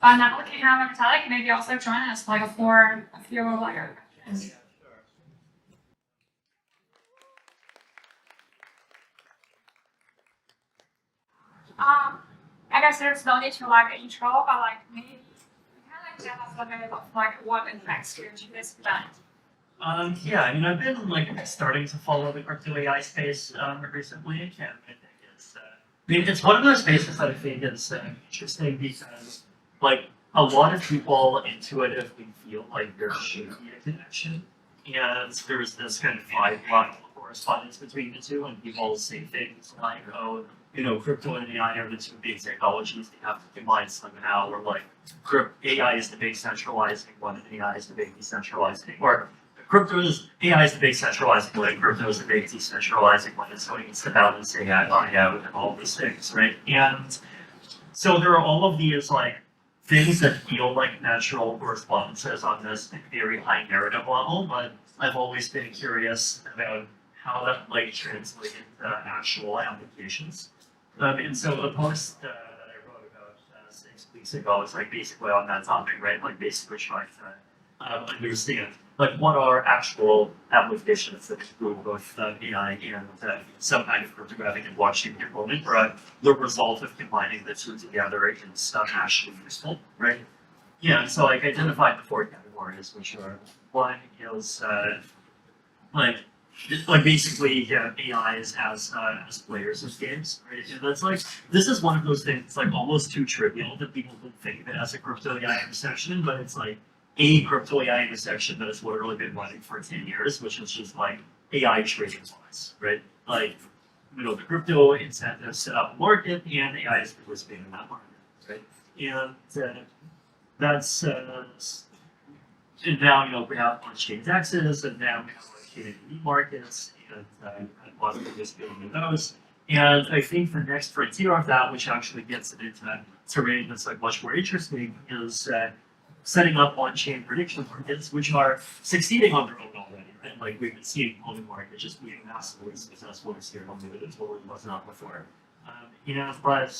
But now looking at Metallic, maybe also join us like for a few like questions. I guess there's no need to like intro, but like maybe you can like tell us a bit of like what attracts you to this event. Yeah, I mean, I've been like starting to follow the crypto AI space recently, and I think it's one of those spaces that I think is interesting because like a lot of people intuitively feel like there should be a connection, and there's this kind of five line correspondence between the two, and people say things like, oh, crypto and AI are the two big technologies they have to combine somehow, or like AI is the big centralizing one, and AI is the big decentralizing, or AI is the big centralizing one, and crypto is the big decentralizing one, and so it needs to balance AI out and all these things, right? And so there are all of these like things that feel like natural correspondences on this very high narrative level, but I've always been curious about how that like translates into actual applications. And so the post that I wrote about 6 weeks ago is like basically on that topic, right? Like basically trying to understand like what are actual applications that include both AI and some kind of cryptographic and blockchain component, but the result of combining the two together is actually useful, right? Yeah, so like identified the four categories, which are one is like basically AIs as players of games, right? And that's like this is one of those things that's like almost too trivial that people don't think of it as a crypto AI intersection, but it's like a crypto AI intersection that has literally been running for 10 years, which is just like AI trading laws, right? Like, the crypto incentives set up a market and AI is participating in that market, right? And that's, and now, we have on-chain taxes, and now we have on-chain markets, and a lot of participating in those. And I think the next frontier of that, which actually gets it into terrain that's like much more interesting, is setting up on-chain prediction markets, which are succeeding on their own already, right? Like we've been seeing Omni market just being massively successful this year, Omni that it totally was not before. But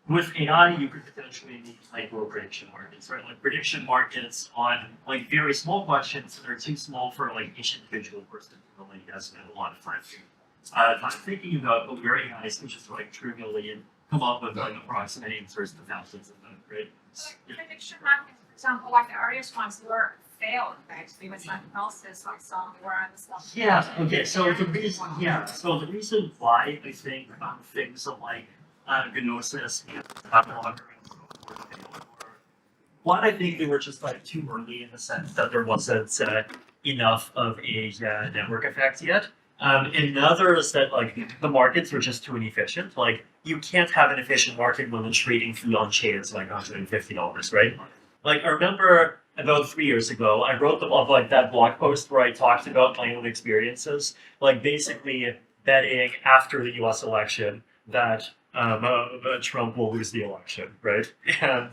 with AI, you could potentially need micro prediction markets, right? Like prediction markets on like very small questions that are too small for like each individual person to really spend a lot of time thinking about, but where AI can just like trivially come up with like approximate answers to thousands of them, right? Like prediction markets, for example, like the earliest ones were failed actually with like analysis like some were on the stuff. Yeah, okay, so the reason why I think things like Gnosis and one, I think they were just like too early in the sense that there wasn't enough of a network effect yet. Another is that like the markets are just too inefficient. Like you can't have an efficient market when the trading fee on chain is like $150, right? Like I remember about 3 years ago, I wrote like that blog post where I talked about my own experiences, like basically betting after the U.S. election that Trump will lose the election, right? And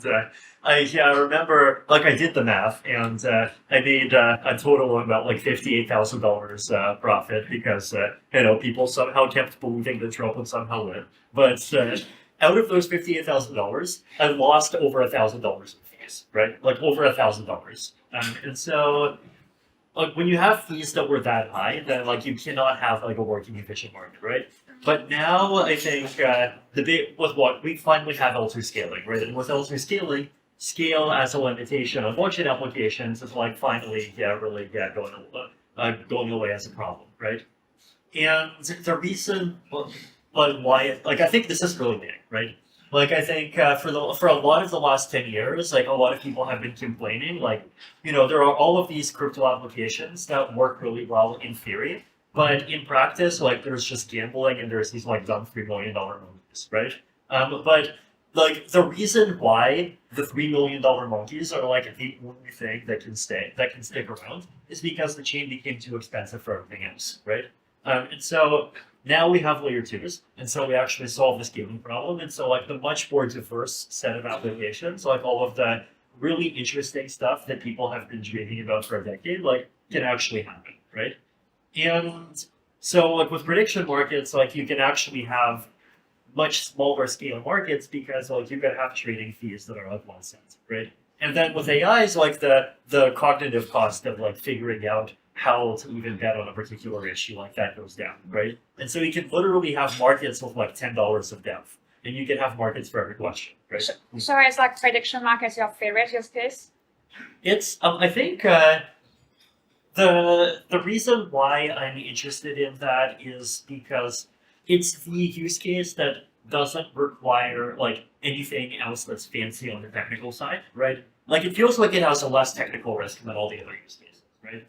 I remember, like, I did the math, and I made a total of about like $58,000 profit because people somehow kept believing that Trump would somehow win. But out of those $58,000, I lost over $1,000 in fees, right? Like over $1,000. And so like when you have fees that were that high, then like you cannot have like a working efficient market, right? But now I think the big with what we finally have L2 scaling, right? And with L2 scaling, scale as a limitation on blockchain applications is like finally going away as a problem, right? And the reason why like I think this is really big, right? Like I think for a lot of the last 10 years, like a lot of people have been complaining, like, there are all of these crypto applications that work really well in theory, but in practice, like there's just gambling and there's these like dumb $3 million monkeys, right? But like the reason why the $3 million monkeys are like the only thing that can stick around is because the chain became too expensive for everything else, right? And so now we have layer twos, and so we actually solve this scaling problem. And so like the much more diverse set of applications, like all of the really interesting stuff that people have been dreaming about for a decade, like can actually happen, right? And so like with prediction markets, like you can actually have much smaller scale markets because like you're gonna have trading fees that are like 1 cent, right? And then with AIs, like the cognitive cost of like figuring out how to even bet on a particular issue like that goes down, right? And so you can literally have markets with like $10 of depth, and you can have markets for every question, right? So it's like prediction markets your favorite use case? It's I think the reason why I'm interested in that is because it's the use case that doesn't require like anything else that's fancy on the technical side, right? Like it feels like it has a less technical risk than all the other use cases, right?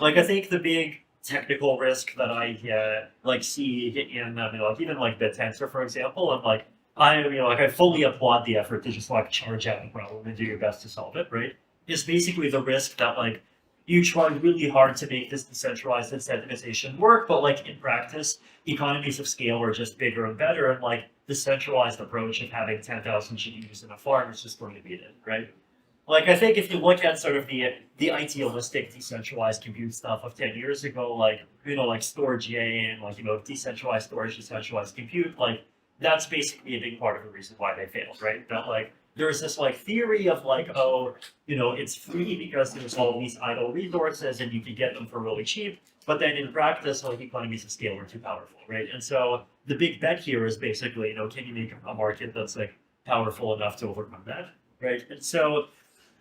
Like I think the big technical risk that I like see in like even like Bittensor, for example, and like I fully applaud the effort to just like charge out a problem and do your best to solve it, right? Is basically the risk that like you try really hard to make this decentralized incentivization work, but like in practice, economies of scale are just bigger and better, and like the centralized approach of having 10,000 GPUs in a farm is just going to beat it, right? Like I think if you look at sort of the idealistic decentralized compute stuff of 10 years ago, like like storage and like decentralized storage, decentralized compute, like that's basically a big part of the reason why they failed, right? That like there's this like theory of like, oh, it's free because there's all these idle resources and you can get them for really cheap. But then in practice, like economies of scale are too powerful, right? And so the big bet here is basically, can you make a market that's like powerful enough to overcome that, right? And so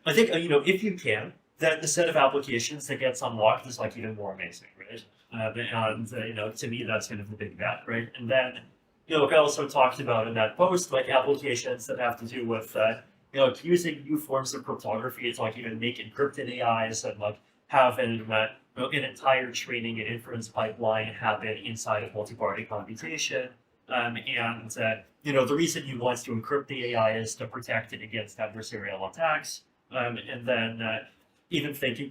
I think, if you can, then the set of applications that gets unlocked is like even more amazing, right? And to me, that's kind of the big bet, right? And then, like I also talked about in that post, like applications that have to do with, using new forms of cryptography to like even make encrypted AIs and like have an entire training and inference pipeline happen inside of multi-party computation. The reason you want to encrypt the AI is to protect it against adversarial attacks. And then even thinking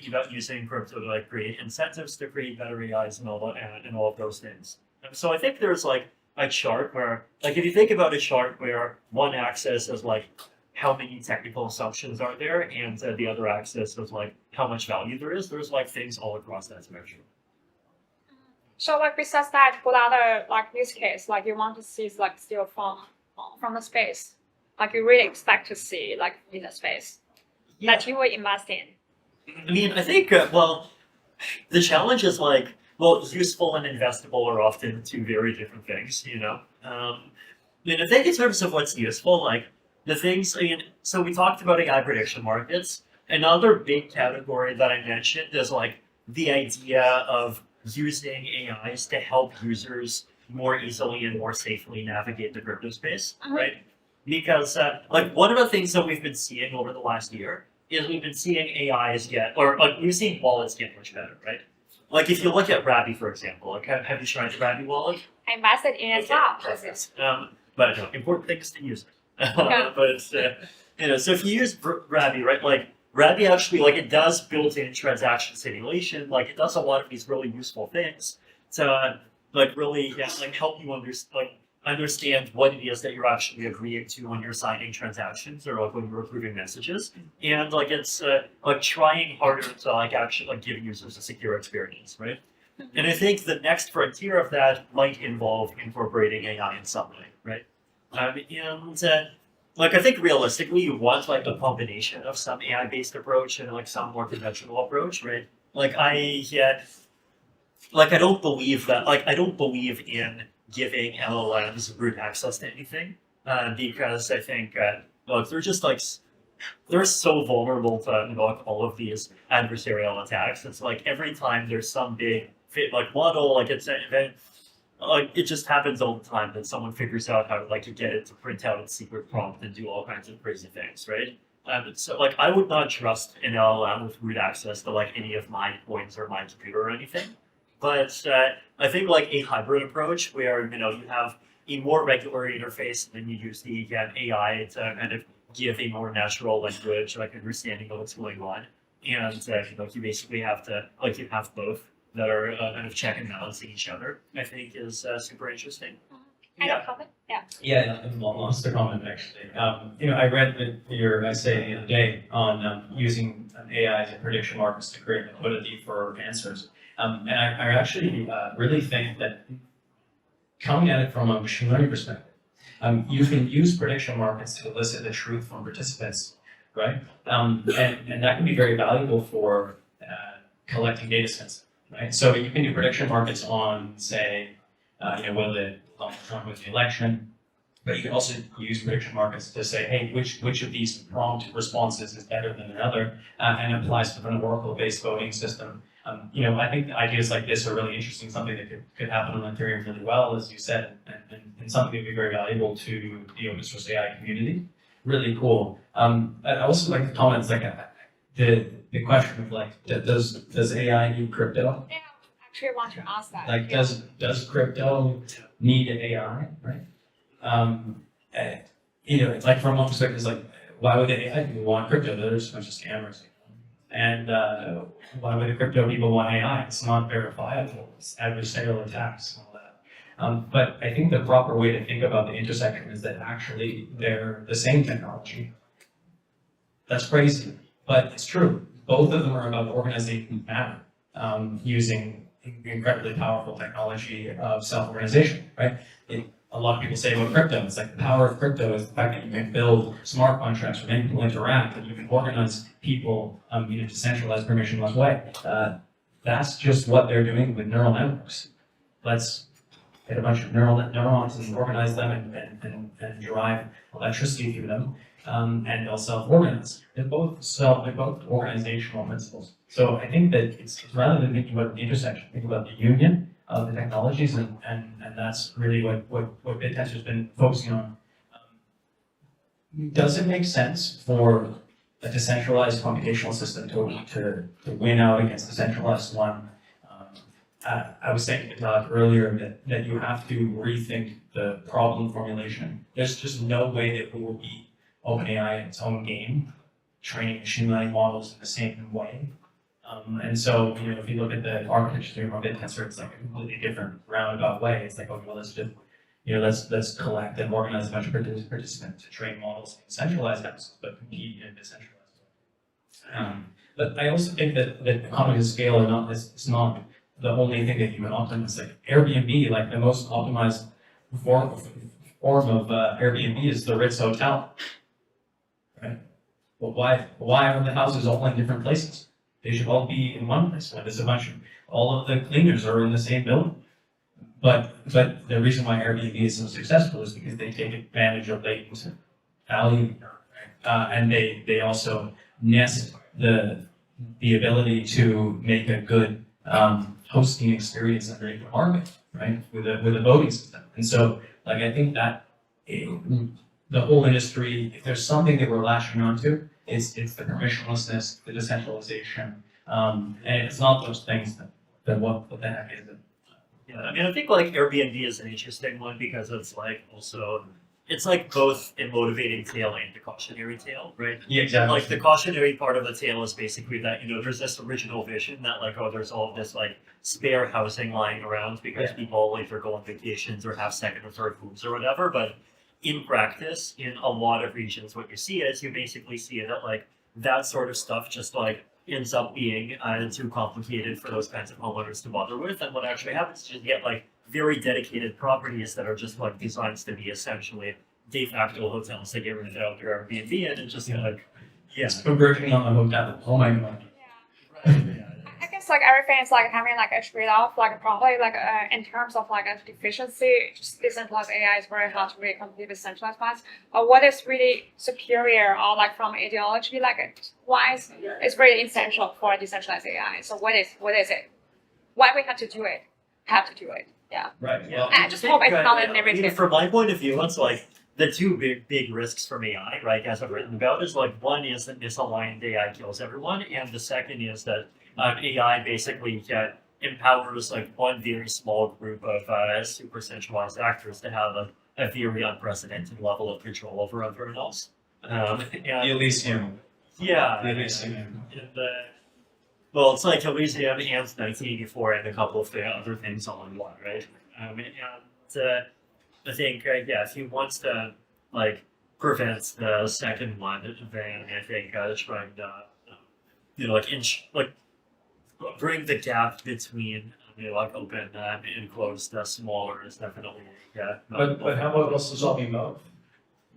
about using crypto to like create incentives to create better AIs and all of those things. So I think there's like a chart where, like, if you think about a chart where one axis is like how many technical assumptions are there, and the other axis is like how much value there is. There's like things all across that spectrum. So like besides that, what other like use case like you want to see like still from the space? Like you really expect to see like in the space that you will invest in? I mean, I think the challenge is like, useful and investable are often two very different things, I think in terms of what's useful, like the things, so we talked about AI prediction markets. Another big category that I mentioned is like the idea of using AIs to help users more easily and more safely navigate the crypto space, right? Because like one of the things that we've been seeing over the last year is we've been seeing AIs we've seen wallets get much better, right? Like if you look at Rabby, for example, like have you tried the Rabby wallet? I invested in it as well. But important things to use it. But so if you use Rabby, right, like Rabby actually like it does built-in transaction simulation, like it does a lot of these really useful things to like really like help you understand what it is that you're actually agreeing to when you're signing transactions or like when you're approving messages, and like it's like trying harder to like actually like give users a secure experience, right? And I think the next frontier of that might involve incorporating AI in some way, right? Like I think realistically, you want like a combination of some AI-based approach and like some more conventional approach, right? Like I don't believe in giving LLMs root access to anything, because I think they're just like they're so vulnerable to like all of these adversarial attacks. It's like every time there's some big like model, like it's an event. It just happens all the time that someone figures out how to like get it to print out its secret prompt and do all kinds of crazy things, right? So like I would not trust an LLM with root access to like any of my points or my computer or anything. But I think like a hybrid approach where you have a more regular interface and then you use the AI to kind of give a more natural language, like understanding of what's going on, and you basically have to like you have both that are kind of check and balancing each other, I think is super interesting. Yeah. Comment? Yeah. Yeah, I lost the comment actually. I read your essay the other day on using AI as a prediction markets to create liquidity for answers. And I actually really think that coming at it from a machine learning perspective. You can use prediction markets to elicit the truth from participants, right? And that can be very valuable for collecting data sets, right? So you can do prediction markets on, say, will Donald Trump win the election, but you can also use prediction markets to say, hey, which of these prompt responses is better than another, and applies to an Oracle-based voting system. I think ideas like this are really interesting, something that could happen on Ethereum really well, as you said, and something that would be very valuable to the open source AI community. Really cool. I'd also like to comment, the question of does AI need crypto? Yeah, I actually want to ask that. Like, does crypto need AI, right? Like from one perspective, it's like, why would the AI people want crypto? There's a bunch of scammers. And why would the crypto people want AI? It's not verifiable. It's adversarial attacks and all that. But I think the proper way to think about the intersection is that actually they're the same technology. That's crazy, but it's true. Both of them are about organizing matter, using incredibly powerful technology of self-organization, right? A lot of people say about crypto, it's like the power of crypto is the fact that you can build smart contracts where many people interact, and you can organize people in a decentralized, permissionless way. That's just what they're doing with neural networks. Let's get a bunch of neurons and organize them and drive electricity through them, and they'll self-organize. They're both organizational principles. So I think that it's rather than thinking about the intersection, think about the union of the technologies, and that's really what Bittensor's been focusing on. Does it make sense for a decentralized computational system to win out against the centralized one? I was saying to Todd earlier that you have to rethink the problem formulation. There's just no way that we will beat OpenAI in its own game, training machine learning models in the same way. And so, if you look at the architecture of Bittensor, it's like a completely different roundabout way. It's like, okay, well, let's collect and organize a bunch of participants to train models in centralized apps, but compete in a decentralized way. But I also think that economies of scale is not the only thing that you can optimize. Like Airbnb, like the most optimized form of Airbnb is the Ritz Hotel, right? Well, why are the houses all in different places? They should all be in one place. When there's all of the cleaners are in the same building. But the reason why Airbnb is so successful is because they take advantage of latent value, and they also nest the ability to make a good hosting experience underneath the market, right? With a voting system. And so, I think that the whole industry, if there's something that we're latching onto, it's the permissionlessness, the decentralization, and if it's not those things, then what the heck is it? Yeah, I mean, I think Airbnb is an interesting one because it's it's both a motivating tale and a cautionary tale, right? Yeah, exactly. The cautionary part of the tale is basically that, there's this original vision that there's all of this spare housing lying around because people either go on vacations or have second or third homes or whatever. But in practice, in a lot of regions, what you see is you basically see that that sort of stuff just ends up being too complicated for those kinds of homeowners to bother with. And what actually happens is you get very dedicated properties that are just designed to be essentially de facto hotels that get rented out their Airbnb, and it's just It's converging on a hotel. Oh my god. I guess everything is having a trade-off, probably in terms of efficiency, just decentralized AI is very hard to really compete with centralized ones. But what is really superior or from ideology wise is really essential for decentralized AI. So what is it? Why we have to do it? Yeah. Right. Well, I just hope it's not in everything. From my point of view, it's the two big risks from AI, right, as I've written about, is one is that misaligned AI kills everyone, and the second is that AI basically empowers one very small group of super centralized actors to have a very unprecedented level of control over everyone else. The Elysium. Yeah. The Elysium. Well, it's Elysium and 1984 and a couple of the other things all in one, right? I think, if he wants to prevent the second one, then I think trying to bring the gap between like open and closed smaller is definitely But how about also talking about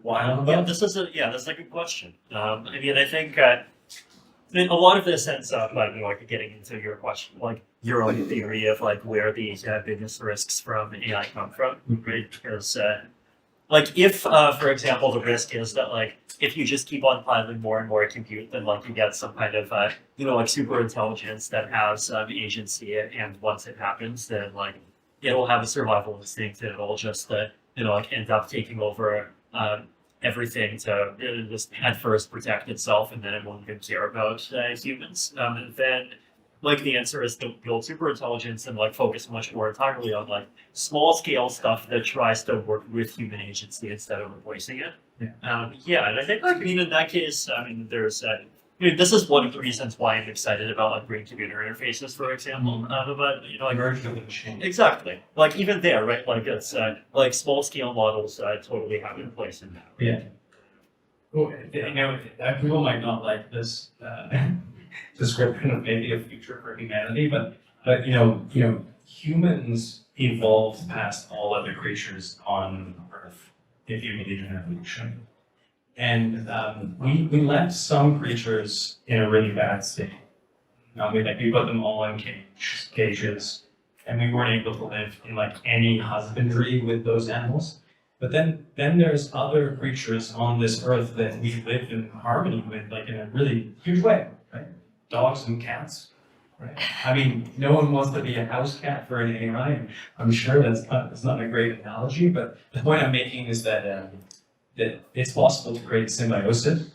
wild yeah, web? that's a good question. I mean, I think a lot of this ends up like getting into your question, like your own theory of like where the biggest risks from AI come from, right? Because like if, for example, the risk is that like if you just keep on piling more and more compute, then like you get some kind of like super intelligence that has agency, and once it happens, then like it'll have a survival instinct, and it'll just like end up taking over everything to just at first protect itself, and then it won't even care about humans. And then like the answer is to build super intelligence and like focus much more entirely on like small scale stuff that tries to work with human agency instead of replacing it. Yeah, and I think like I mean in that case, I mean there's this is one of the reasons why I'm excited about like brain computer interfaces, for example. But like Merged with the machine. exactly, like even there, right? Like it's like small scale models totally have a place in that. Right? Yeah. Well, people might not like this description of maybe a future for humanity, but humans evolved past all other creatures on Earth, if you believe in evolution. And we left some creatures in a really bad state. We put them all in cages, and we weren't able to live in like any husbandry with those animals. But then there's other creatures on this earth that we live in harmony with, like in a really huge way, right? Dogs and cats, right? I mean, no one wants to be a house cat for an AI, and I'm sure that's not a great analogy, but the point I'm making is that it's possible to create symbiosis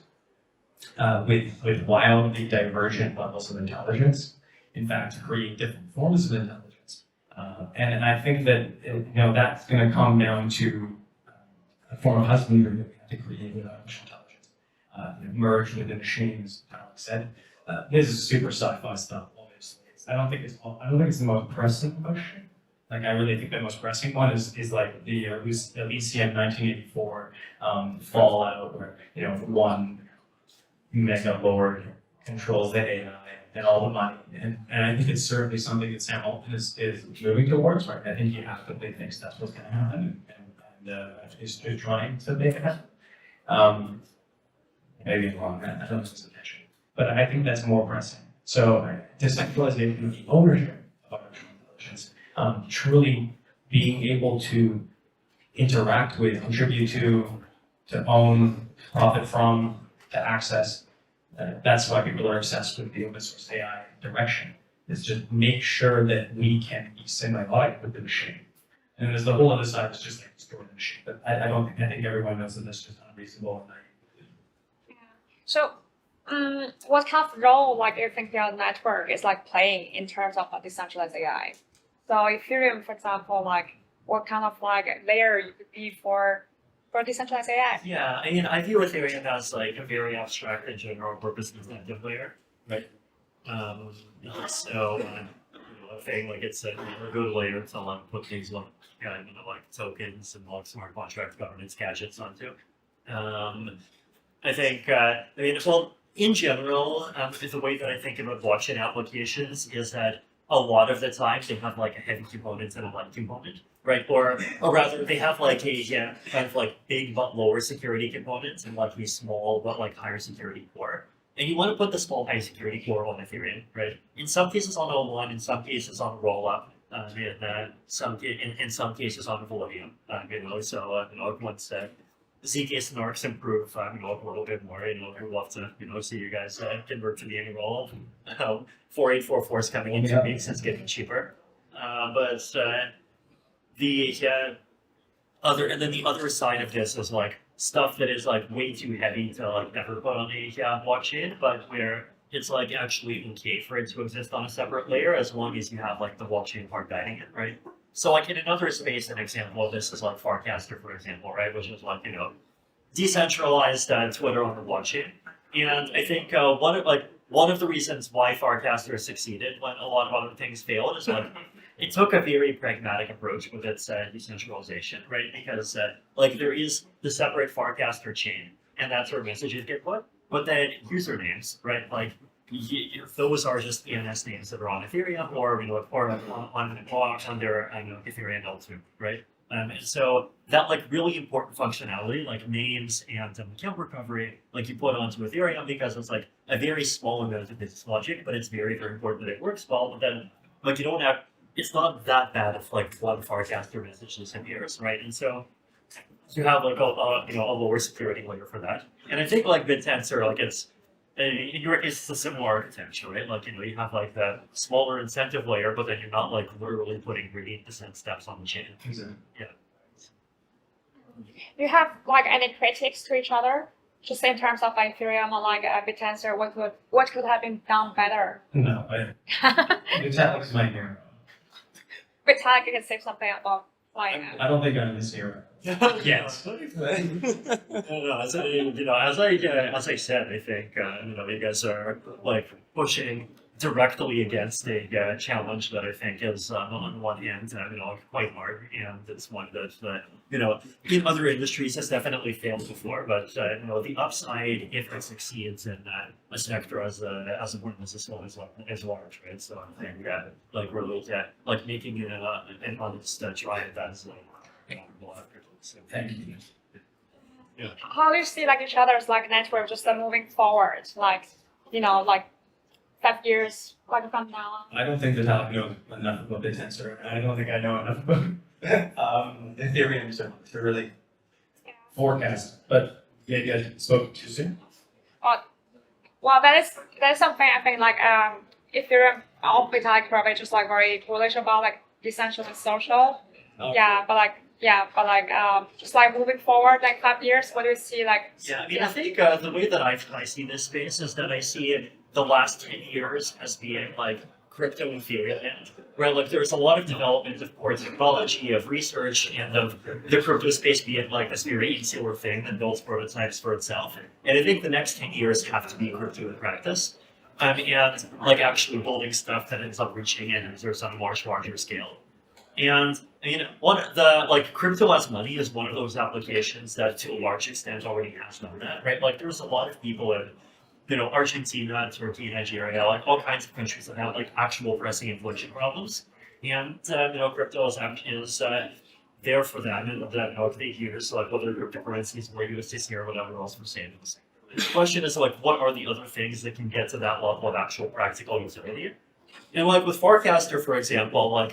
with wildly divergent levels of intelligence. In fact, to create different forms of intelligence, and I think that that's going to come down to a form of husbandry that we have to create with artificial intelligence, merge with the machines. Like said, this is super sci-fi stuff. Obviously, I don't think it's the most pressing question. Like I really think the most pressing one is like the Elysium 1984 Fallout, where one mega lord controls the AI and all the money, and I think it's certainly something that Sam Altman is moving towards. Right, I think he actively thinks that's what's going to happen, and is trying to make it happen. Maybe I'm wrong. I don't know his intention, but I think that's more pressing. So decentralization of the ownership of artificial intelligence, truly being able to interact with, contribute to own, profit from, to access. That's why people are obsessed with the open source AI direction. Is just make sure that we can be symbiotic with the machine. And there's the whole other side that's just like store the machine. But I think everyone knows that that's just unreasonable. Yeah. So, what kind of role like you think your network is like playing in terms of a decentralized AI? So Ethereum, for example, like what kind of like layer you could be for decentralized AI? Yeah, I mean, I view Ethereum as like a very abstract and general purpose incentive layer, right? So a thing like it's a good layer to like put things like like tokens and like smart contract governance gadgets onto. I think in general, the way that I think about blockchain applications is that a lot of the time they have like a heavy component and a light component, right? Or rather, they have like a kind of like big but lower security components and like a small but like higher security core. And you want to put the small high security core on Ethereum, right? In some cases on O1, in some cases on rollup, in some cases on Volume. So once Zcash and ARCs improve, a little bit more. We'd love to see you guys convert to the annual roll. 4844 is coming in 2 weeks. It's getting cheaper. But the other side of this is like stuff that is like way too heavy to like ever put on a blockchain, but where it's like actually okay for it to exist on a separate layer as long as you have like the blockchain part guiding it, right? So like in another space, an example of this is like Farcaster, for example, right? Which is like, decentralized Twitter on the blockchain. And I think one of the reasons why Farcaster succeeded when a lot of other things failed is like it took a very pragmatic approach with its decentralization, right? Because there is the separate Farcaster chain, and that's where messages get put. But then usernames, right? Like those are just ENS names that are on Ethereum or on their Ethereum L2, right? And so that like really important functionality, like names and account recovery, like you put onto Ethereum because it's like a very small amount of business logic, but it's very, very important that it works well. But then like you don't have, it's not that bad if like one forecaster message disappears, right? And so you have like a lower security layer for that. And I think like Bittensor, like in your case, it's a similar architecture, right? Like, you have like the smaller incentive layer, but then you're not like literally putting really % steps on the chain. Exactly. Yeah. Do you have like any critiques to each other? Just in terms of like Ethereum or like Bittensor, what could have been done better? No, Vitalik's my hero. Vitalik, you can say something about like. I don't think I'm his hero. Yes. As I said, I think you guys are like pushing directly against a challenge that I think is on one hand quite hard, and it's one that in other industries has definitely failed before. But the upside, if it succeeds in a sector as important as this one, is large, right? So I think like really like making it an honest try at that is so, Thank you. yeah. How do you see like each other's like network just moving forward, like like 5 years like from now? I don't think Vitalik knows enough about Bittensor. I don't think I know enough about Ethereum to really forecast. But maybe I spoke too soon. Well, that is something I think like Ethereum or Vitalik probably just like very bullish about like decentralized social. Just like moving forward, like 5 years, what do you see like? Yeah, I mean, I think the way that I see this space is that I see the last 10 years as being like crypto and Ethereum land, where like there's a lot of development of core technology, of research, and of the crypto space being like this very insular thing that builds prototypes for itself. And I think the next 10 years have to be crypto in practice. And like actually building stuff that ends up reaching end users on a much larger scale. And I mean, like crypto as money is one of those applications that to a large extent already has done that, right? Like there's a lot of people in Argentina, Turkey, Nigeria, like all kinds of countries that have like actual pressing inflation problems. And crypto is there for them, and that they use like other cryptocurrencies or USDC or whatever else for savings. The question is like, what are the other things that can get to that level of actual practical utility? And like with Forecaster, for example,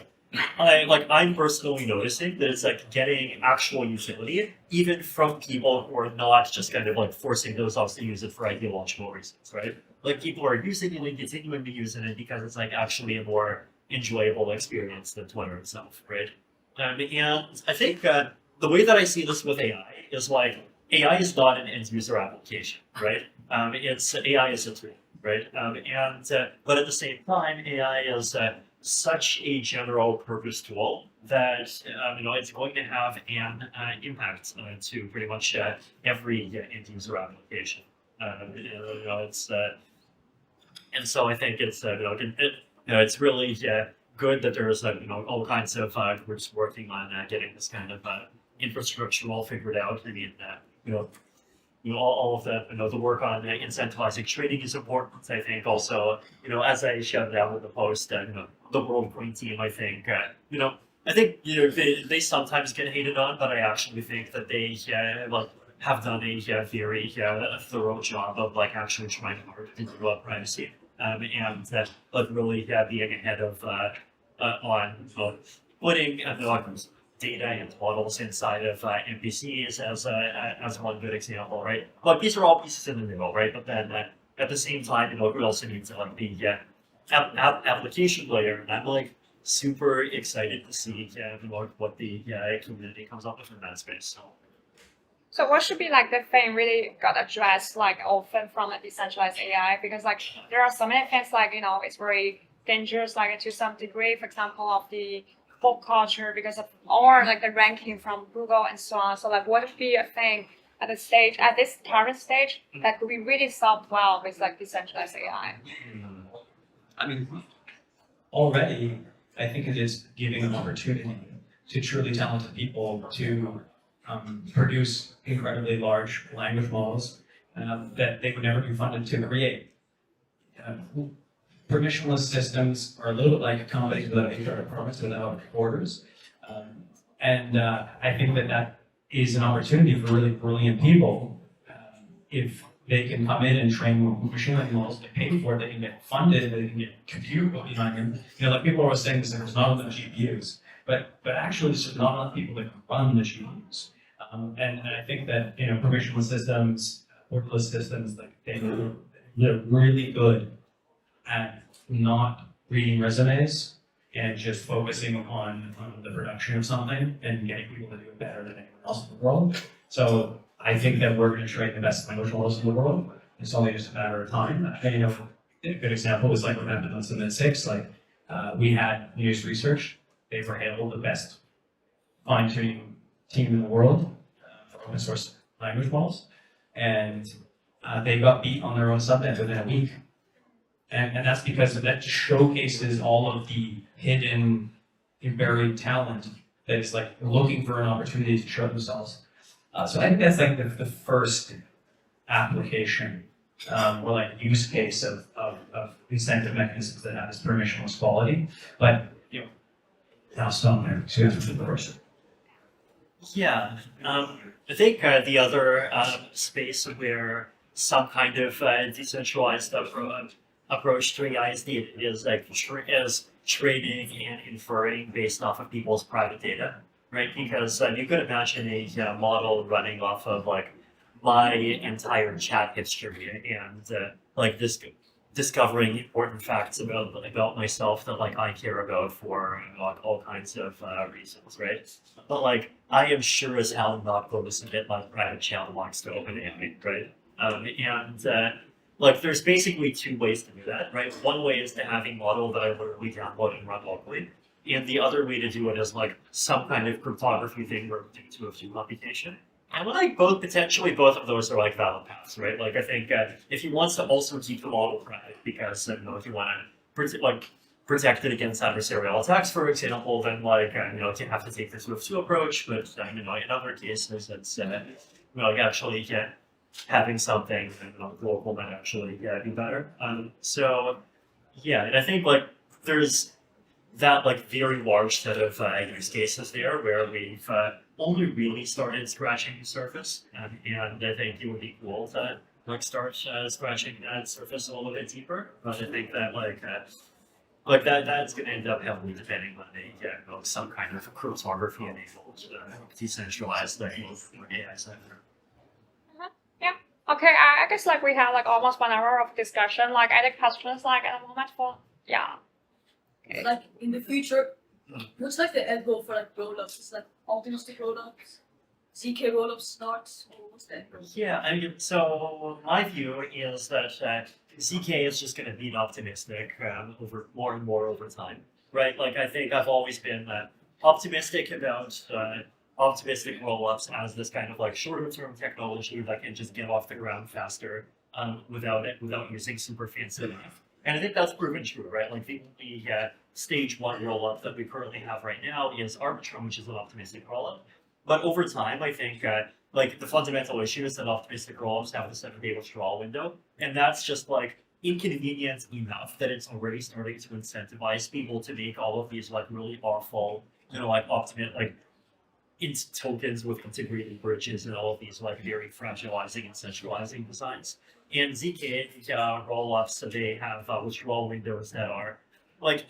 I'm personally noticing that it's like getting actual utility, even from people who are not just kind of like forcing themselves to use it for ideological reasons, right? Like people are using it and continuing to use it because it's like actually a more enjoyable experience than Twitter itself, right? And I think the way that I see this with AI is like AI is not an end user application, right? AI is a tool, right? But at the same time, AI is such a general purpose tool that it's going to have an impact to pretty much every end user application. And so I think it's it's really good that there's all kinds of groups working on getting this kind of infrastructure all figured out. I mean, all of the work on incentivizing trading is important. I think also, as I shouted out in the post, the World Coin team, I think, they sometimes get hated on, but I actually think that they have done a very thorough job of actually trying hard to do privacy and really being ahead of on putting data and models inside of NPCs as one good example, right? But these are all pieces in the middle, right? But then at the same time, we also need to the application layer, and I'm super excited to see what the community comes up with in that space. So what should be the thing really got addressed often from a decentralized AI? Because there are so many things it's very dangerous to some degree, for example, of the pop culture because of or the ranking from Google and so on. So what would be a thing at this current stage that could be really solved well with decentralized AI? I mean, already I think it is giving an opportunity to truly talented people to produce incredibly large language models that they would never be funded to create. permissionless systems are a little bit like companies without HR departments, without borders. I think that is an opportunity for really brilliant people. If they can come in and train machine learning models, get paid for it, they can get funded, they can get compute behind them. Like people are always saying there's not enough GPUs, but actually there's just not enough people that can run the GPUs. And I think that permissionless systems, borderless systems, like they're really good at not reading resumes and just focusing on the production of something and getting people to do it better than anyone else in the world. So I think that we're going to train the best language models in the world. It's only just a matter of time. A good example was like what happened on Submit 6. We had News Research. They were hailed the best fine-tuning team in the world for open source language models. And they got beat on their own subnet within a week. And that's because that just showcases all of the hidden, buried talent that is looking for an opportunity to show themselves. So I think that's the first application or use case of incentive mechanisms that have this permissionless quality. But I'll stop there. So the person. Yeah, I think the other space where some kind of decentralized approach to AI is needed is is trading and inferring based off of people's private data, right? Because you could imagine a model running off of my entire chat history and this discovering important facts about myself that I care about for all kinds of reasons, right? But I am sure as hell not going to submit my private channel logs to OpenAI, right? There's basically two ways to do that, right? One way is to have a model that I literally download and run locally. And the other way to do it is some kind of cryptography thing where we do 2-of-2 computation. And potentially both of those are valid paths, right? I think if you want to also keep the model private, because if you want to protect it against adversarial attacks, for example, then you have to take the 2-of-2 approach. But in other cases, it's actually having something local might actually be better. So yeah, and I think there's that very large set of use cases there where we've only really started scratching the surface, and I think it would be cool to start scratching that surface a little bit deeper. But I think that that's going to end up heavily depending on some kind of cryptography enabled decentralized AI sector. Okay, I guess we have almost 1 hour of discussion. Any questions at the moment for Okay. In the future, what's the end goal for rollups? It's optimistic rollups, ZK rollups, snarks, or what's that? Yeah, I mean, so my view is that ZK is just going to be optimistic over more and more over time, right? I think I've always been optimistic about optimistic rollups as this kind of shorter term technology that can just get off the ground faster without using super fancy stuff. And I think that's proven true, right? The only stage 1 rollup that we currently have right now is Arbitrum, which is an optimistic rollup. But over time, I think the fundamental issue is that optimistic rollups have the 7-day withdrawal window, and that's just inconvenient enough that it's already starting to incentivize people to make all of these really awful, tokens with integrated bridges and all of these very fragilizing and centralizing designs. And ZK rollups, they have withdrawal windows that are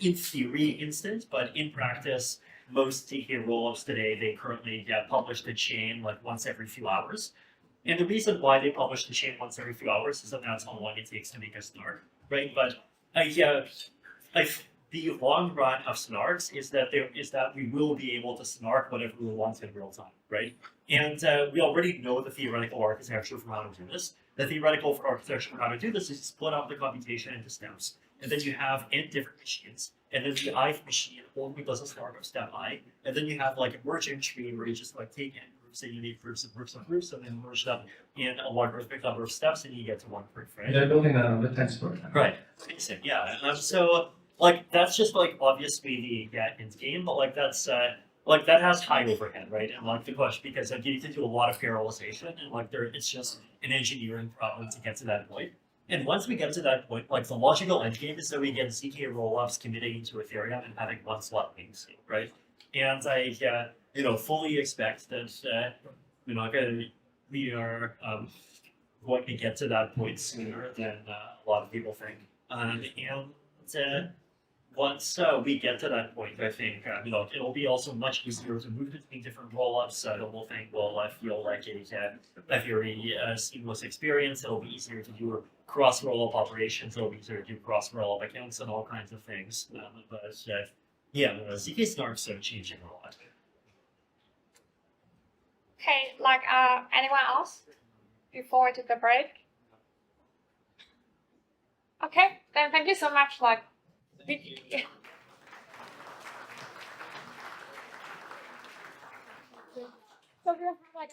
in theory instant, but in practice, most ZK rollups today, they currently get published to chain once every few hours. And the reason why they publish the chain once every few hours is that that's how long it takes to make a snark, right? But the long run of snarks is that we will be able to snark whatever we want in real time, right? And we already know the theoretical architecture for how to do this. The theoretical architecture for how to do this is split up the computation into steps. And then you have n different machines. And then the ith machine only does a snark of step I. And then you have a merging tree where you just take n groups and you need groups and groups and groups, and then merge them in a logarithmic number of steps, and you get to one proof, right? They're building that on the TensorFlow. Right. Basic, yeah. So that's just obviously the end game, but that's that has high overhead, right? And the question, because you need to do a lot of parallelization, and it's just an engineering problem to get to that point. And once we get to that point, like the logical endgame is that we get ZK rollups committing to Ethereum and having one slot wings, right? And I, fully expect that we're not going we are going to get to that point sooner than a lot of people think. Once we get to that point, I think it'll be also much easier to move between different rollups. The whole thing will feel like a very seamless experience. It'll be easier to do cross rollup operations. It'll be easier to do cross rollup accounts and all kinds of things. ZK snarks are changing a lot. Okay, like anyone else before we take the break? Okay, then thank you so much. Like, so we have like